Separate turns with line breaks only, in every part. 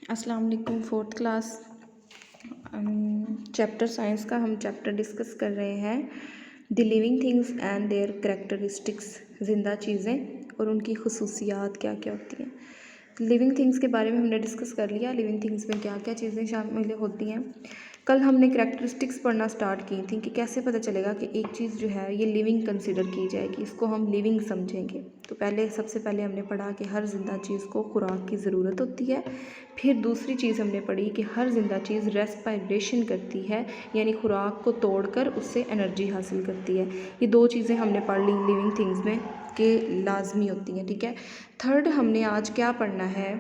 अस्सलाम वालेकुम। Fourth class chapter science का हम चैप्टर डिस्कस कर रहे हैं the living things and their characteristics. ज़िंदा चीज़ें और उनकी खसूसियात क्या क्या होती हैं। लिविंग थिंग्स के बारे में हमने डिस्कस कर लिया, लिविंग थिंग्स में क्या क्या चीज़ें शामिल होती हैं। कल हमने करैक्टरिस्टिक्स पढ़ना स्टार्ट की थी कि कैसे पता चलेगा कि एक चीज़ जो है ये लिविंग कंसिडर की जाएगी, इसको हम लिविंग समझेंगे। तो सबसे पहले हमने पढ़ा कि हर जिंदा चीज़ को खुराक की ज़रूरत होती है। फिर दूसरी चीज़ हमने पढ़ी कि हर जिंदा चीज़ रेस्पिरेशन करती है, यानी खुराक को तोड़कर उससे एनर्जी हासिल करती है। ये दो चीज़ें हमने पढ़ ली लिविंग थिंग्स में कि लाजमी होती हैं, ठीक है। थर्ड हमने आज क्या पढ़ना है,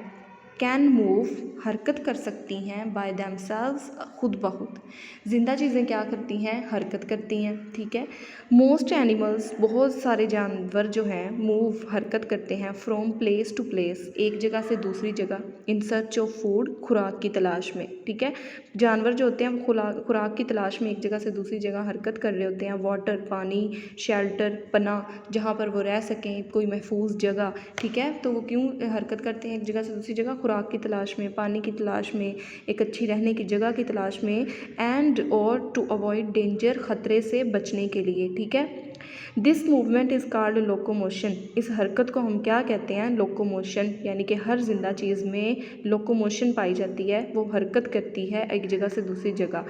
कैन मूव, हरकत कर सकती हैं बाय दैमसेल्व्स, खुद ब खुद। ज़िंदा चीज़ें क्या करती हैं, हरकत करती हैं, ठीक है। मोस्ट एनिमल्स, बहुत सारे जानवर जो हैं मूव, हरकत करते हैं फ्रॉम प्लेस टू प्लेस, एक जगह से दूसरी जगह, इन सर्च ऑफ फूड, खुराक की तलाश में, ठीक है। जानवर जो होते हैं वो खुराक की तलाश में एक जगह से दूसरी जगह हरकत कर रहे होते हैं। वाटर, पानी, शेल्टर, पनाह, जहाँ पर वो रह सकें, कोई महफूज जगह, ठीक है। तो वो क्यों हरकत करते हैं एक जगह से दूसरी जगह, खुराक की तलाश में, पानी की तलाश में, एक अच्छी रहने की जगह की तलाश में, एंड और टू अवॉइड डेंजर, ख़तरे से बचने के लिए, ठीक है। This movement is called locomotion. इस हरकत को हम क्या कहते हैं, लोकोमोशन। यानी कि हर जिंदा चीज़ में लोकोमोशन पाई जाती है, वो हरकत करती है एक जगह से दूसरी जगह।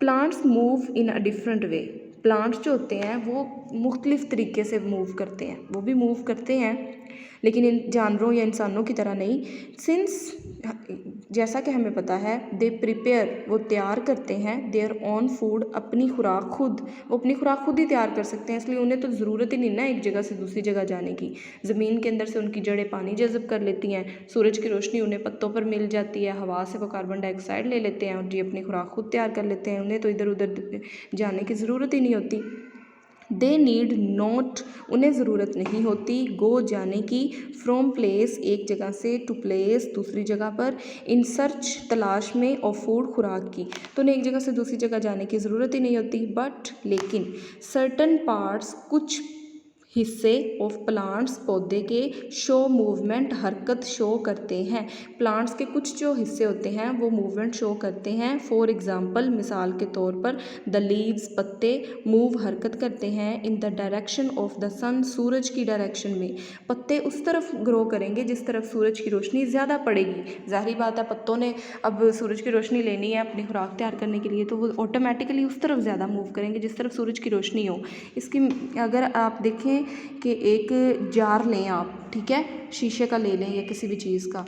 Plants move in a different way. Plants जो होते हैं वो मुख्तलिफ़ तरीके से मूव करते हैं, वो भी मूव करते हैं लेकिन इन जानवरों या इंसानों की तरह नहीं। सिंस, जैसा कि हमें पता है, दे प्रिपेयर, वो तैयार करते हैं देयर ओन फूड, अपनी खुराक खुद, वो अपनी खुराक खुद ही तैयार कर सकते हैं, इसलिए उन्हें तो ज़रूरत ही नहीं ना एक जगह से दूसरी जगह जाने की। ज़मीन के अंदर से उनकी जड़ें पानी जज़ब कर लेती हैं, सूरज की रोशनी उन्हें पत्तों पर मिल जाती है, हवा से वो कार्बन डाइऑक्साइड ले लेते हैं और जी अपनी खुराक खुद तैयार कर लेते हैं, उन्हें तो इधर उधर जाने की ज़रूरत ही नहीं होती। दे नीड नॉट, उन्हें ज़रूरत नहीं होती गो, जाने की, फ्रॉम प्लेस, एक जगह से, टू प्लेस, दूसरी जगह पर, इन सर्च, तलाश में, और फूड, खुराक की। तो उन्हें एक जगह से दूसरी जगह जाने की ज़रूरत ही नहीं होती। बट लेकिन सर्टन पार्ट्स, कुछ हिस्से ऑफ प्लांट्स, पौधे के, शो मूवमेंट, हरकत शो करते हैं। प्लांट्स के कुछ जो हिस्से होते हैं वो मूवमेंट शो करते हैं। फॉर एग्जांपल, मिसाल के तौर पर, द लीव्स, पत्ते, मूव, हरकत करते हैं in the direction of the sun, सूरज की डायरेक्शन में। पत्ते उस तरफ ग्रो करेंगे जिस तरफ सूरज की रोशनी ज़्यादा पड़ेगी। ज़ाहिर बात है, पत्तों ने अब सूरज की रोशनी लेनी है अपनी खुराक तैयार करने के लिए, तो वो ऑटोमेटिकली उस तरफ ज़्यादा मूव करेंगे जिस तरफ सूरज की रोशनी हो। इसकी अगर आप देखें कि एक जार लें आप, ठीक है, शीशे का ले लें या किसी भी चीज़ का,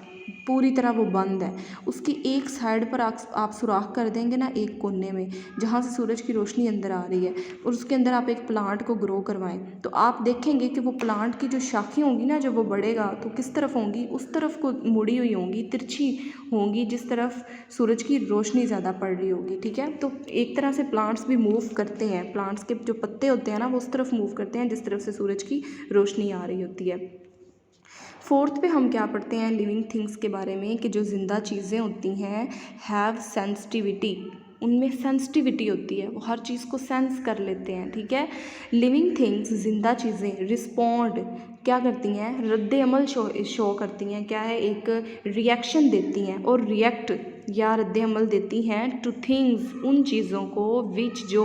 पूरी तरह वो बंद है, उसकी एक साइड पर आप सुराख कर देंगे ना, एक कोने में जहाँ से सूरज की रोशनी अंदर आ रही है, और उसके अंदर आप एक प्लांट को ग्रो करवाएं, तो आप देखेंगे कि वो प्लांट की जो शाखें होंगी ना, जब वो बढ़ेगा तो किस तरफ होंगी, उस तरफ को मुड़ी हुई होंगी, तिरछी होंगी, जिस तरफ सूरज की रोशनी ज़्यादा पड़ रही होगी, ठीक है। तो एक तरह से प्लांट्स भी मूव करते हैं, प्लांट्स के जो पत्ते होते हैं ना वो उस तरफ मूव करते हैं जिस तरफ से सूरज की रोशनी आ रही होती है। फोर्थ पे हम क्या पढ़ते हैं लिविंग थिंग्स के बारे में, कि जो ज़िंदा चीज़ें होती हैं हैव सेंसिटिविटी, उनमें सेंसिटिविटी होती है, वो हर चीज़ को सेंस कर लेते हैं, ठीक है। लिविंग थिंग्स, ज़िंदा चीज़ें, रिस्पॉन्ड, क्या करती हैं, रद्द अमल शो करती हैं, क्या है, एक रिएक्शन देती हैं, और रिएक्ट या रद्द अमल देती हैं टू थिंग्स, उन चीज़ों को, विच, जो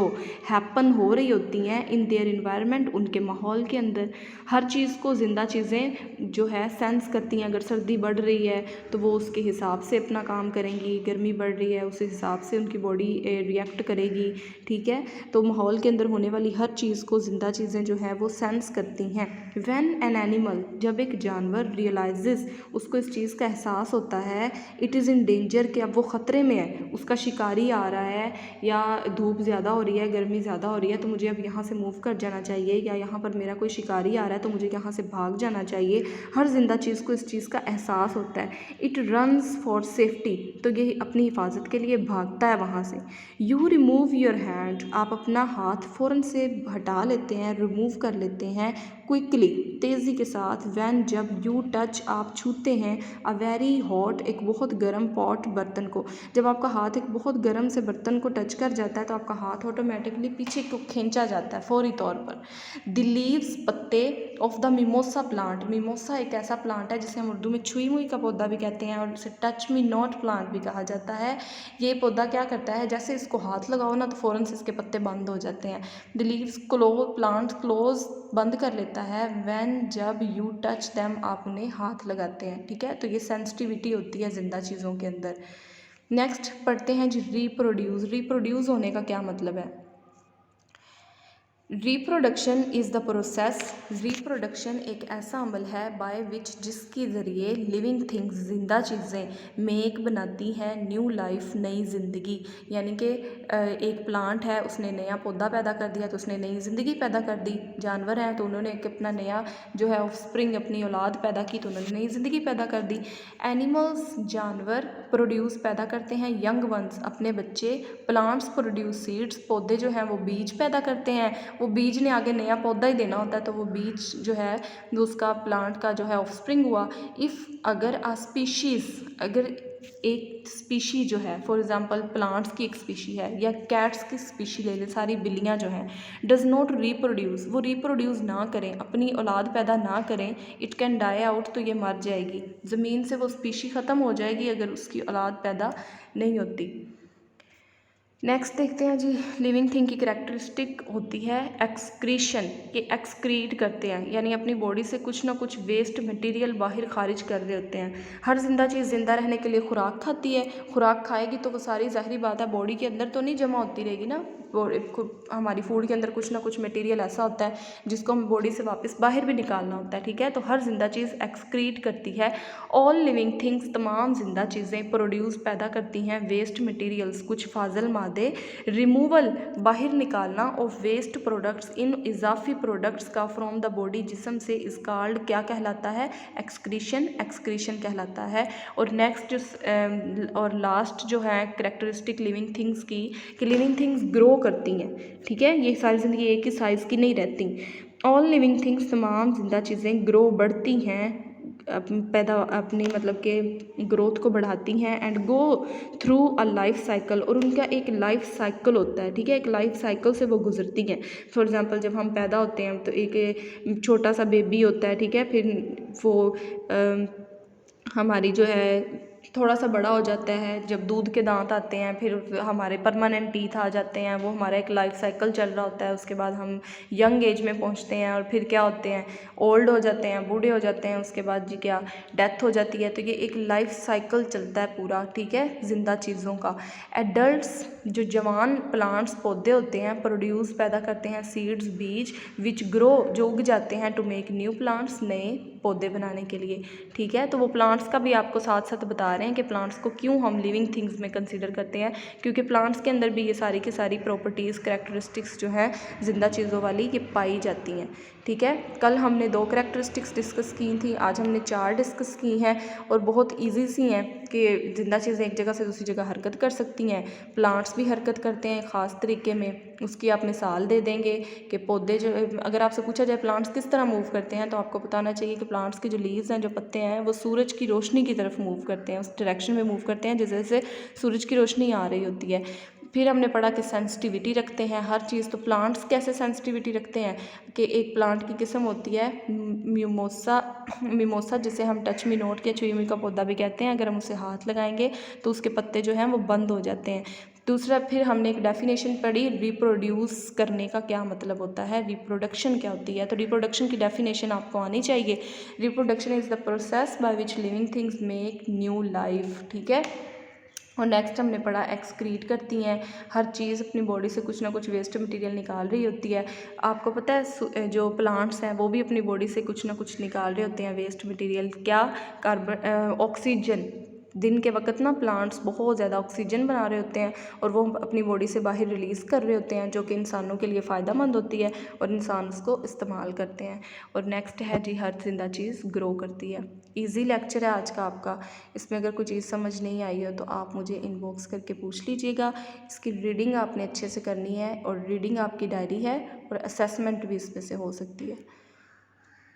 हैपन, हो रही होती हैं, इन देयर इन्वायरमेंट, उनके माहौल के अंदर। हर चीज़ को ज़िंदा चीज़ें जो है सेंस करती हैं। अगर सर्दी बढ़ रही है तो वो उसके हिसाब से अपना काम करेंगी, गर्मी बढ़ रही है उस हिसाब से उनकी बॉडी रिएक्ट करेगी, ठीक है। तो माहौल के अंदर होने वाली हर चीज़ को ज़िंदा चीज़ें जो है वो सेंस करती हैं। व्हेन एन एनिमल, जब एक जानवर, रियलाइजेस, उसको इस चीज़ का एहसास होता है, इट इज़ इन डेंजर, कि अब वो ख़तरे में है, उसका शिकारी आ रहा है, या धूप ज़्यादा हो रही है, गर्मी ज़्यादा हो रही है, तो मुझे अब यहाँ से मूव कर जाना चाहिए, या यहाँ पर मेरा कोई शिकारी आ रहा है तो मुझे यहाँ से भाग जाना चाहिए। हर जिंदा चीज़ को इस चीज़ का एहसास होता है। इट रन्स फॉर सेफ्टी, तो ये अपनी हिफाजत के लिए भागता है वहाँ से। यू रिमूव योर हैंड, आप अपना हाथ फ़ौरन से हटा लेते हैं, रिमूव कर लेते हैं, क्विकली, तेज़ी के साथ, व्हेन जब, यू टच आप छूते हैं, अ वेरी हॉट एक बहुत गर्म पॉट बर्तन को। जब आपका हाथ एक बहुत गर्म से बर्तन को टच कर जाता है तो आपका हाथ ऑटोमेटिकली पीछे को खींचा जाता है फौरी तौर पर। द लीव्स पत्ते of the mimosa plant, mimosa एक ऐसा प्लांट है जिसे हम उर्दू में छुई मुई का पौधा भी कहते हैं और इसे टच मी नॉट प्लांट भी कहा जाता है। ये पौधा क्या करता है, जैसे इसको हाथ लगाओ ना तो फ़ौरन से इसके पत्ते बंद हो जाते हैं। द लीव्स प्लांट क्लोज बंद कर लेता है, व्हेन जब यू टच दैम आप उन्हें हाथ लगाते हैं। ठीक है, तो ये सेंसिटिविटी होती है ज़िंदा चीज़ों के अंदर। नेक्स्ट पढ़ते हैं जी रिप्रोड्यूस। रिप्रोड्यूस होने का क्या मतलब है। Reproduction is the process, reproduction एक ऐसा अमल है बाय विच जिसके ज़रिए लिविंग थिंग्स ज़िंदा चीज़ें मेक बनाती हैं न्यू लाइफ नई ज़िंदगी। यानी कि एक प्लांट है उसने नया पौधा पैदा कर दिया तो उसने नई ज़िंदगी पैदा कर दी। जानवर हैं तो उन्होंने एक अपना नया जो है ऑफस्प्रिंग अपनी औलाद पैदा की तो उन्होंने नई ज़िंदगी पैदा कर दी। एनिमल्स जानवर प्रोड्यूस पैदा करते हैं यंग वंस अपने बच्चे। प्लांट्स प्रोड्यूस सीड्स पौधे जो हैं वो बीज पैदा करते हैं। वो बीज ने आगे नया पौधा ही देना होता है तो वो बीज जो है वो उसका प्लांट का जो है ऑफस्प्रिंग हुआ। इफ़ अगर अ स्पीशीज़ अगर एक स्पीशी जो है फॉर एग्जांपल प्लांट्स की एक स्पीशी है या कैट्स की स्पीशी ले लें, सारी बिल्लियाँ जो हैं डज़ नॉट रिप्रोड्यूस, वो रिप्रोड्यूस ना करें, अपनी औलाद पैदा ना करें, इट कैन डाई आउट तो ये मर जाएगी, ज़मीन से वो स्पीशी ख़त्म हो जाएगी अगर उसकी औलाद पैदा नहीं होती। नेक्स्ट देखते हैं जी लिविंग थिंग की करैक्टरिस्टिक होती है एक्सक्रीशन। ये एक्सक्रीट करते हैं यानी अपनी बॉडी से कुछ ना कुछ वेस्ट मटेरियल बाहर खारिज कर रहे होते हैं। हर जिंदा चीज़ जिंदा रहने के लिए खुराक खाती है, खुराक खाएगी तो वो सारी ज़ाहिरी बात है बॉडी के अंदर तो नहीं जमा होती रहेगी ना। हमारी फूड के अंदर कुछ ना कुछ मटेरियल ऐसा होता है जिसको हम बॉडी से वापस बाहर भी निकालना होता है। ठीक है, तो हर जिंदा चीज़ एक्सक्रीट करती है। ऑल लिविंग थिंग्स तमाम जिंदा चीज़ें प्रोड्यूस पैदा करती हैं वेस्ट मटेरियल्स कुछ फाजल मादे। रिमूवल बाहर निकालना ऑफ वेस्ट प्रोडक्ट्स इन इजाफी प्रोडक्ट्स का फ्रॉम द बॉडी जिस्म से इस कॉल्ड क्या कहलाता है, एक्सक्रीशन, एक्सक्रीशन कहलाता है। और नेक्स्ट और लास्ट जो है करैक्टरिस्टिक लिविंग थिंग्स की कि लिविंग थिंग्स ग्रो करती हैं। ठीक है, ये सारी ज़िंदगी एक ही साइज़ की नहीं रहती। ऑल लिविंग थिंग्स तमाम जिंदा चीज़ें ग्रो बढ़ती हैं पैदा अपनी मतलब के ग्रोथ को बढ़ाती हैं and go through a life cycle और उनका एक लाइफ साइकिल होता है। ठीक है, एक लाइफ साइकिल से वो गुजरती हैं। फॉर एग्जांपल जब हम पैदा होते हैं तो एक छोटा सा बेबी होता है। ठीक है, फिर वो हमारी जो है थोड़ा सा बड़ा हो जाता है, जब दूध के दांत आते हैं फिर हमारे परमानेंट टीथ आ जाते हैं, वो हमारा एक लाइफ साइकिल चल रहा होता है। उसके बाद हम यंग एज में पहुंचते हैं और फिर क्या होते हैं, ओल्ड हो जाते हैं, बूढ़े हो जाते हैं, उसके बाद जी क्या डेथ हो जाती है। तो ये एक लाइफ साइकिल चलता है पूरा। ठीक है, जिंदा चीज़ों का। एडल्ट्स जो जवान प्लांट्स पौधे होते हैं प्रोड्यूस पैदा करते हैं सीड्स बीज विच ग्रो जो उग जाते हैं टू मेक न्यू प्लांट्स नए पौधे बनाने के लिए। ठीक है, तो वो प्लांट्स का भी आपको साथ साथ बता रहे हैं कि प्लांट्स को क्यों हम लिविंग थिंग्स में कंसीडर करते हैं, क्योंकि प्लांट्स के अंदर भी ये सारी की सारी प्रॉपर्टीज़ करैक्टरिस्टिक्स जो हैं जिंदा चीज़ों वाली ये पाई जाती हैं। ठीक है, कल हमने 2 करैक्टरिस्टिक्स डिस्कस की थी, आज हमने 4 डिस्कस की हैं और बहुत ईजी सी हैं कि जिंदा चीज़ें एक जगह से दूसरी जगह हरकत कर सकती हैं। प्लांट्स भी हरकत करते हैं ख़ास तरीके में, उसकी आप मिसाल दे देंगे कि पौधे जो अगर आपसे पूछा जाए प्लांट्स किस तरह मूव करते हैं तो आपको बताना चाहिए कि प्लांट्स के जो लीव्स हैं, जो पत्ते हैं, वो सूरज की रोशनी की तरफ मूव करते हैं, उस डायरेक्शन में मूव करते हैं जैसे जैसे सूरज की रोशनी आ रही होती है। फिर हमने पढ़ा कि सेंसिटिविटी रखते हैं हर चीज़। तो प्लांट्स कैसे सेंसिटिविटी रखते हैं कि एक प्लांट की किस्म होती है मिमोसा जिसे हम टच मी नॉट या छुई मुई का पौधा भी कहते हैं। अगर हम उसे हाथ लगाएंगे तो उसके पत्ते जो हैं वो बंद हो जाते हैं। दूसरा फिर हमने एक डेफिनेशन पढ़ी रिप्रोड्यूस करने का क्या मतलब होता है, रिप्रोडक्शन क्या होती है। तो रिप्रोडक्शन की डेफिनेशन आपको आनी चाहिए। Reproduction is the process by which living things make new life. ठीक है, और नेक्स्ट हमने पढ़ा एक्सक्रीट करती हैं, हर चीज़ अपनी बॉडी से कुछ ना कुछ वेस्ट मटेरियल निकाल रही होती है। आपको पता है जो प्लांट्स हैं वो भी अपनी बॉडी से कुछ ना कुछ निकाल रहे होते हैं वेस्ट मटेरियल। क्या, कार्बन ऑक्सीजन। दिन के वक्त ना प्लांट्स बहुत ज़्यादा ऑक्सीजन बना रहे होते हैं और वो अपनी बॉडी से बाहर रिलीज़ कर रहे होते हैं जो कि इंसानों के लिए फ़ायदेमंद होती है और इंसान उसको इस्तेमाल करते हैं। और नेक्स्ट है जी हर जिंदा चीज़ ग्रो करती है। इजी लेक्चर है आज का आपका, इसमें अगर कोई चीज़ समझ नहीं आई हो तो आप मुझे इनबॉक्स करके पूछ लीजिएगा। इसकी रीडिंग आपने अच्छे से करनी है और रीडिंग आपकी डायरी है और असेसमेंट भी इसमें से हो सकती है।